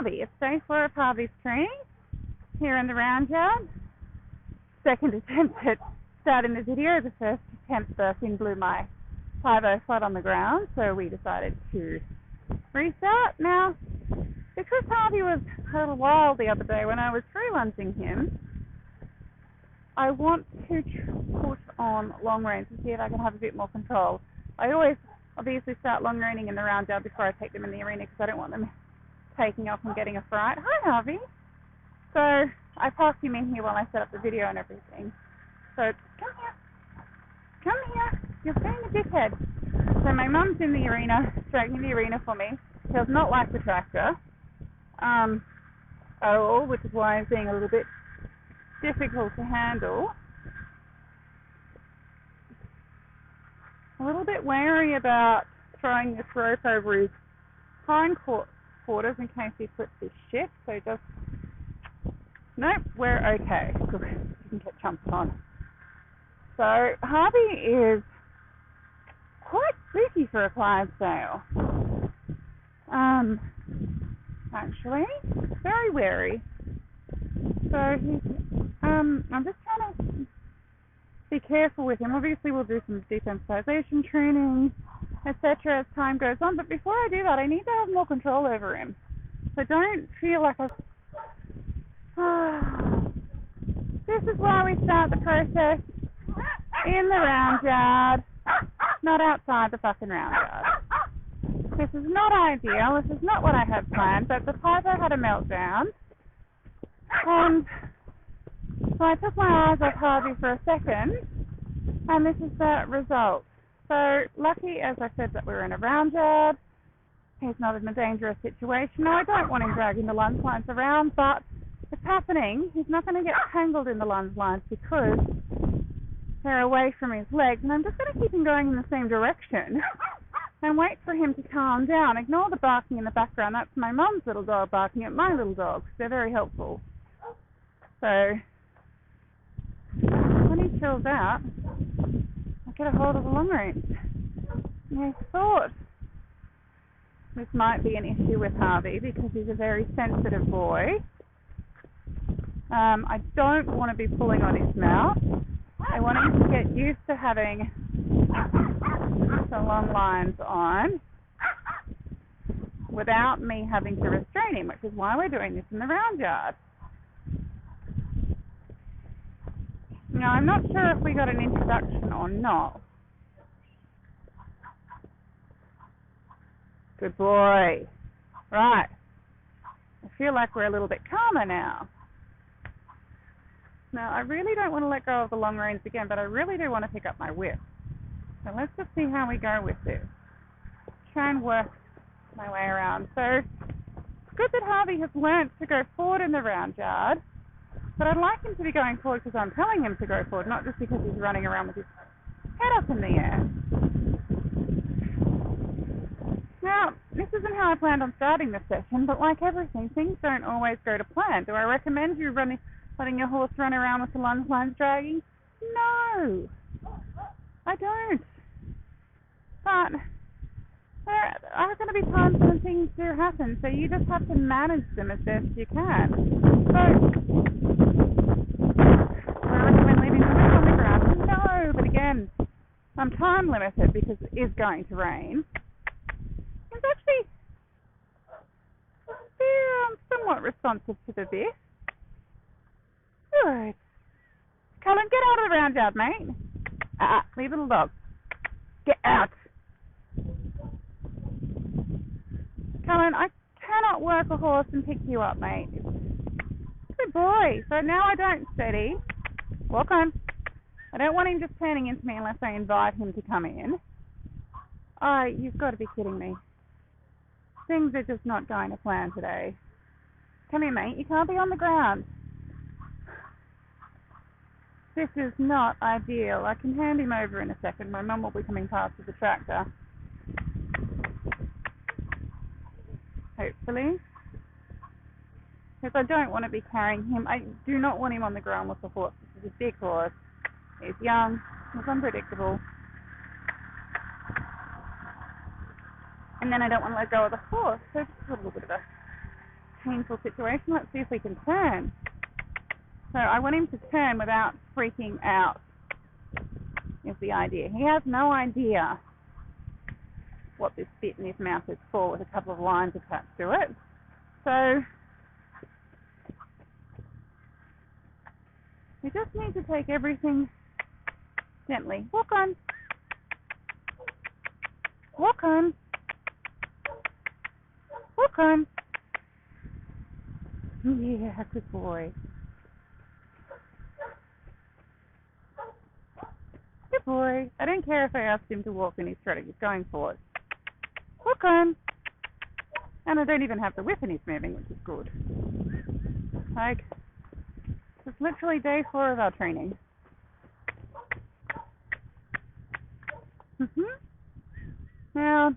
Harvey. It's day 4 of Harvey's training here in the round yard. Second attempt at starting the video. The first attempt, the thing blew my 5-0 flat on the ground, so we decided to restart. Now, because Harvey was a little wild the other day when I was free lunging him, I want to put on long range to see if I can have a bit more control. I always obviously start long ranging in the round yard before I take them in the arena because I don't want them taking off and getting a fright. Hi, Harvey. So I parked him in here while I set up the video and everything. So come here. Come here. You're being a dickhead. So my mum's in the arena, dragging the arena for me. She does not like the tractor at all, which is why it's being a little bit difficult to handle. A little bit wary about throwing this rope over his hind quarters in case he flips his shit. So just, nope, we're okay. Good, you can get jumped on. So Harvey is quite spooky for a Clydesdale. Actually, very wary. So he's, I'm just trying to be careful with him. Obviously, we'll do some desensitization training, etc. as time goes on. But before I do that, I need to have more control over him. So don't feel like This is why we start the process in the round yard, not outside the fucking round yard. This is not ideal. This is not what I had planned. But the Piper had a meltdown, and so I took my eyes off Harvey for a second, and this is the result. So lucky, as I said, that we were in a round yard. He's not in a dangerous situation. Now, I don't want him dragging the lunge lines around, but it's happening. He's not going to get tangled in the lunge lines because they're away from his legs, and I'm just going to keep him going in the same direction and wait for him to calm down. Ignore the barking in the background. That's my mum's little dog barking at my little dogs. They're very helpful. So when he chills out, I'll get a hold of the long range. And I thought this might be an issue with Harvey because he's a very sensitive boy. I don't want to be pulling on his mouth. I want him to get used to having the long lines on without me having to restrain him, which is why we're doing this in the round yard. Now, I'm not sure if we got an introduction or not. Good boy. Right. I feel like we're a little bit calmer now. Now, I really don't want to let go of the long reins again, but I really do want to pick up my whip. So let's just see how we go with this. Try and work my way around. So it's good that Harvey has learnt to go forward in the round yard, but I'd like him to be going forward because I'm telling him to go forward, not just because he's running around with his head up in the air. Now, this isn't how I planned on starting this session, but like everything, things don't always go to plan. Do I recommend you letting your horse run around with the lunge lines dragging? No, I don't. But there are going to be times when things do happen, so you just have to manage them as best you can. So, do I recommend leaving the whip on the ground? No, but again, I'm time limited because it is going to rain. It's actually somewhat responsive to the bit. Good. Cullen, get out of the round yard, mate. Leave little dog. Get out. Cullen, I cannot work a horse and pick you up, mate. Good boy. So now I don't steady. Walk on. I don't want him just turning into me unless I invite him to come in. Oh, you've got to be kidding me. Things are just not going to plan today. Come here, mate. You can't be on the ground. This is not ideal. I can hand him over in a second. My mum will be coming past with the tractor. Hopefully. Because I don't want to be carrying him. I do not want him on the ground with the horse. This is a big horse. He's young. He's unpredictable. And then I don't want to let go of the horse. So just a little bit of a painful situation. Let's see if we can turn. So I want him to turn without freaking out, is the idea. He has no idea what this bit in his mouth is for with a couple of lines attached to it. So we just need to take everything gently. Walk on. Walk on. Walk on. Yeah, good boy. Good boy. I don't care if I asked him to walk and he's strutting. He's going for it. Walk on. And I don't even have to whip and he's moving, which is good. Like, it's literally day 4 of our training. Now,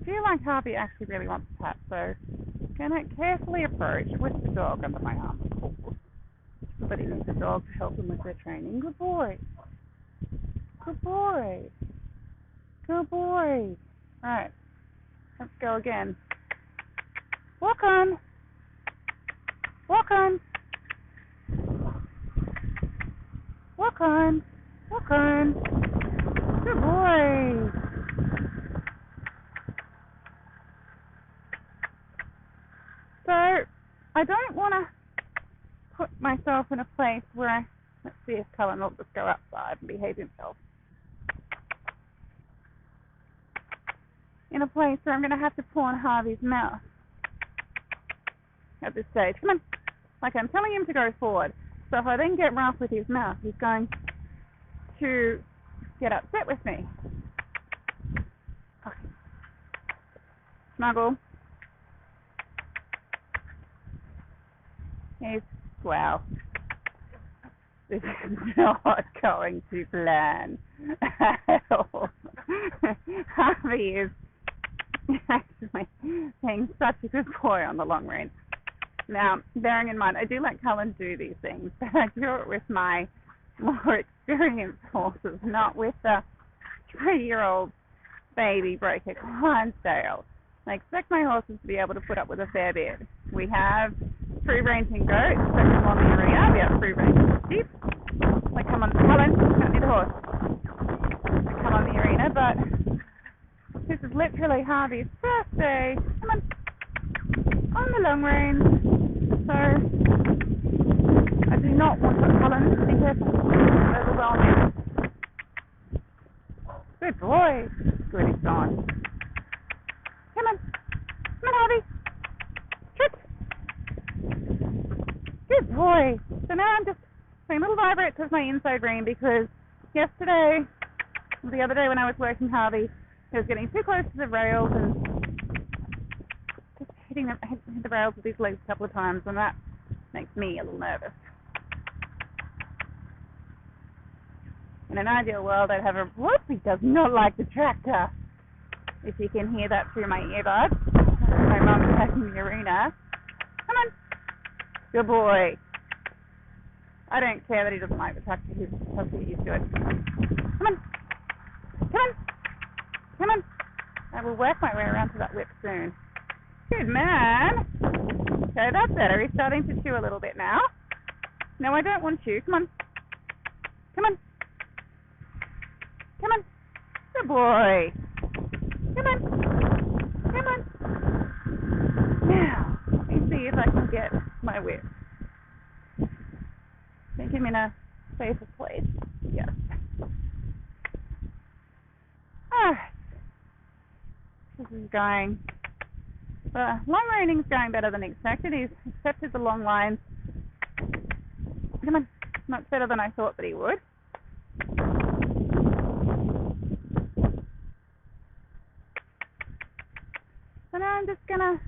I feel like Harvey actually really wants a pat, so I'm going to carefully approach with the dog under my arm, of course. Everybody needs a dog to help them with their training. Good boy. Good boy. Good boy. Alright, let's go again. Walk on. Walk on. Walk on. Walk on. Good boy. So, I don't want to put myself in a place where let's see if Cullen will just go outside and behave himself. In a place where I'm going to have to pull on Harvey's mouth at this stage. Come on. Like I'm telling him to go forward. So if I then get rough with his mouth, he's going to get upset with me. Okay. Snuggle. Wow. This is not going to plan at all. Harvey is actually being such a good boy on the long range. Now, bearing in mind, I do let Cullen do these things, but I do it with my more experienced horses, not with the 3-year-old baby breaker Clydesdale. I expect my horses to be able to put up with a fair bit. We have free-ranging goats that come on the arena. We have free-ranging sheep. They come on the Cullen, don't need a horse. They come on the arena, but this is literally Harvey's first day. Come on the long range. So I do not want to Cullen to be careful. Overwhelming. Good boy. Good, he's gone. Come on, Harvey. Good boy. So now I'm just doing little vibrates with my inside rein because the other day when I was working Harvey, he was getting too close to the rails and just hit the rails with his legs a couple of times, and that makes me a little nervous. In an ideal world, I'd have a whoop. He does not like the tractor. If you can hear that through my earbuds. My mum's back in the arena. Come on. Good boy. I don't care that he doesn't like the tractor. He's supposed to get used to it. Come on. Come on. Come on. I will work my way around to that whip soon. Good man. Okay, that's better. He's starting to chew a little bit now. No, I don't want you. Come on. Come on. Come on. Good boy. Come on. Come on. Now, let me see if I can get my whip. I think I'm in a safer place. Yes. Alright. This is going. The long reining's going better than expected. He's accepted the long lines. Come on. Much better than I thought that he would. So now I'm just gonna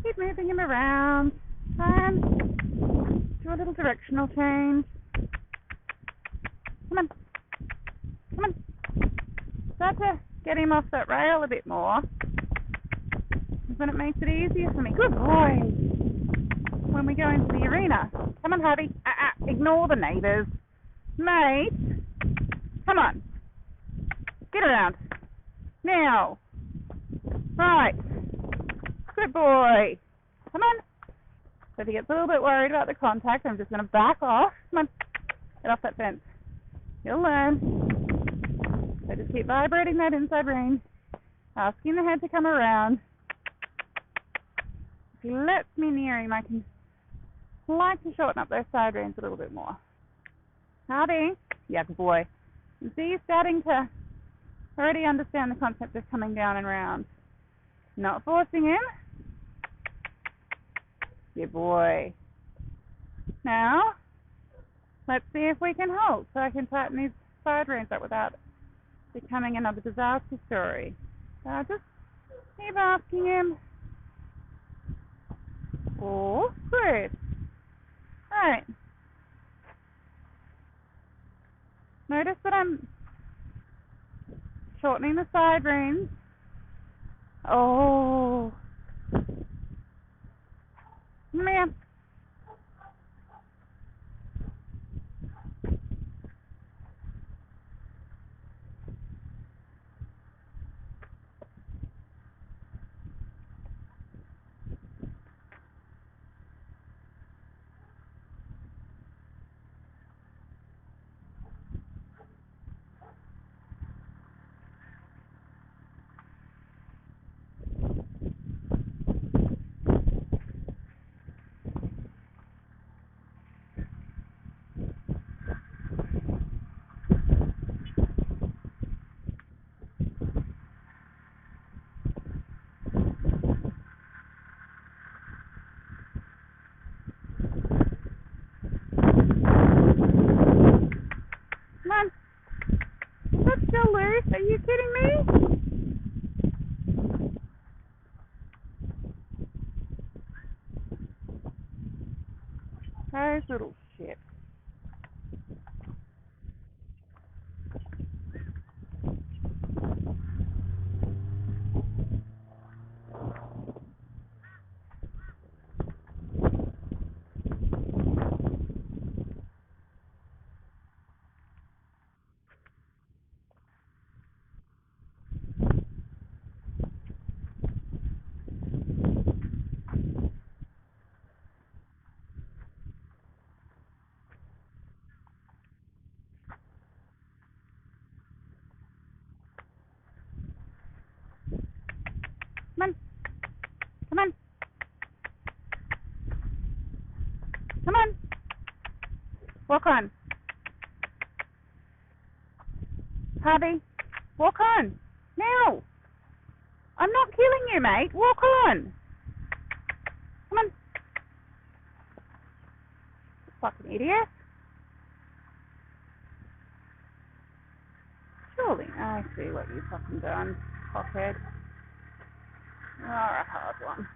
keep moving him around and do a little directional change. Come on. Come on. Start to get him off that rail a bit more. Then it makes it easier for me. Good boy. When we go into the arena. Come on, Harvey. Ignore the neighbours. Mate. Come on. Get around. Now. Right. Good boy. Come on. So if he gets a little bit worried about the contact, I'm just going to back off. Come on. Get off that fence. He'll learn. So just keep vibrating that inside rein. Asking the head to come around. If he lets me near him, I can like to shorten up those side reins a little bit more. Harvey. Yeah, good boy. You see, he's starting to already understand the concept of coming down and round. Not forcing him. Good boy. Now, let's see if we can hold so I can tighten these side reins up without becoming another disaster story. Just keep asking him. Oh, good. Right. Notice that I'm shortening the side reins. Oh. Man. Come on. That's still loose. Are you kidding me? Those little shit. Come on. Come on. Come on. Walk on. Harvey, walk on. Now. I'm not killing you, mate. Walk on. Come on. Fucking idiot. Surely. I see what you've fucking done, cockhead. You're a hard one.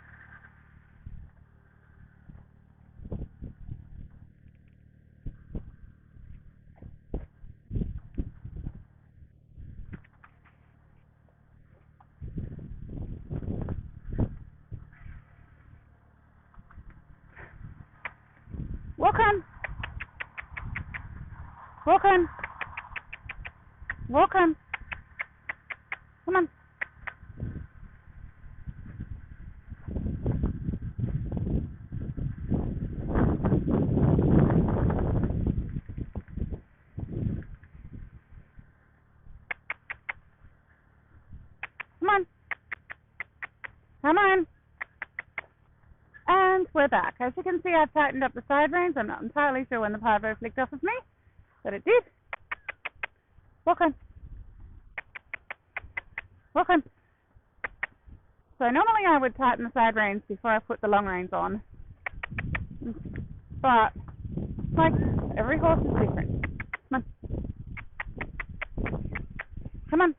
Walk on. Walk on. Walk on. Come on. Come on. Come on. And we're back. As you can see, I've tightened up the side reins. I'm not entirely sure when the parvo flicked off of me, but it did. Walk on. Walk on. So normally I would tighten the side reins before I put the long reins on. But, like, every horse is different. Come on. Come on.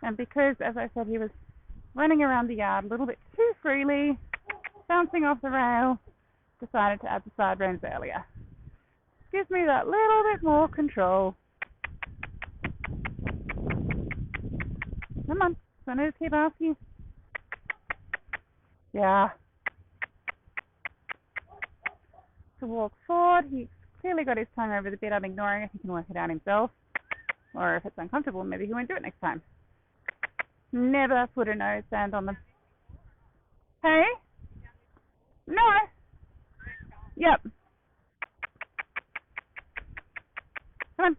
And because, as I said, he was running around the yard a little bit too freely, bouncing off the rail, decided to add the side reins earlier. Gives me that little bit more control. Come on, so I need to keep asking. Yeah. To walk forward, he's clearly got his tongue over the bit I'm ignoring if he can work it out himself. Or if it's uncomfortable, maybe he won't do it next time. Never put a nose stand on the... Hey? No. Yep. Come on.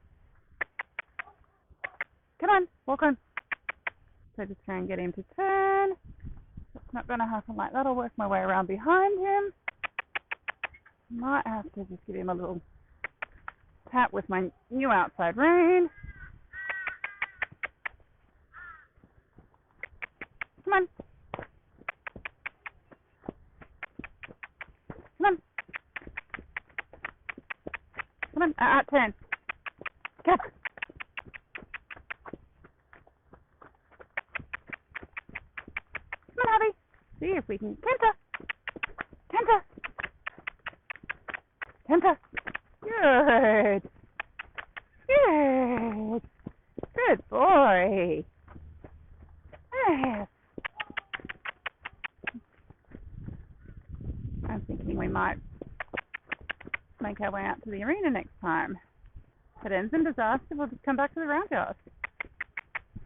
Come on. Walk on. So just try and get him to turn. It's not going to happen like that. I'll work my way around behind him. Might have to just give him a little tap with my new outside rein. Come on. Come on. Come on. Turn. Get up. Come on, Harvey. See if we can... Canter. Good. Good boy. Yes. I'm thinking we might make our way out to the arena next time. If it ends in disaster, we'll just come back to the roundhouse.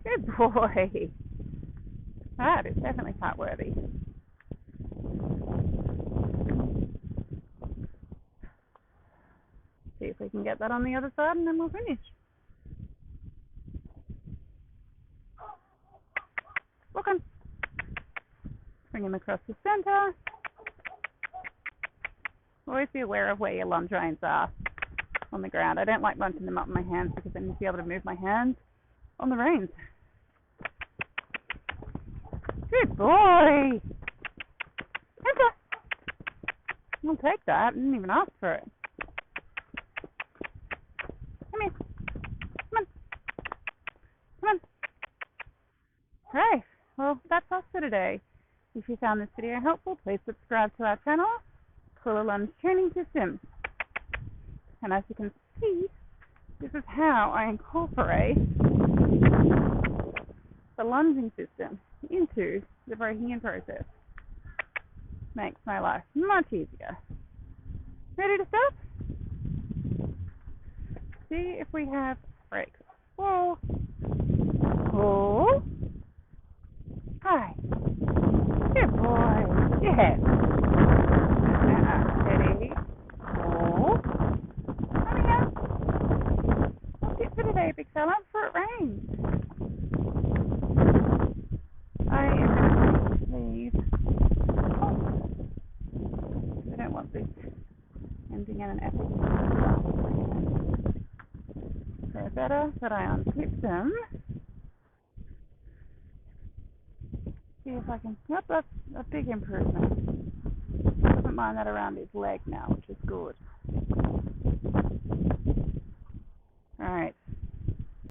Good boy. That is definitely fight worthy. See if we can get that on the other side and then we'll finish. Walk on. Bring him across the center. Always be aware of where your lunge reins are on the ground. I don't like bunching them up in my hands because then you'll be able to move my hands on the reins. Good boy. Enter. I'll take that. I didn't even ask for it. Come here. Come on. Right. Well, that's us for today. If you found this video helpful, please subscribe to our channel, Cooler Lunge Training System. And as you can see, this is how I incorporate the lunging system into the breaking in process. Makes my life much easier. Ready to stop? See if we have brakes. Whoa. Pull. Hi. Good boy. Yes. Steady. Pull. Coming up. That's it for today, big fella, before it rains. I am going to leave. I don't want this ending in an epic. So better that I unclip them. See if I can... Yep, that's a big improvement. Doesn't mind that around his leg now, which is good.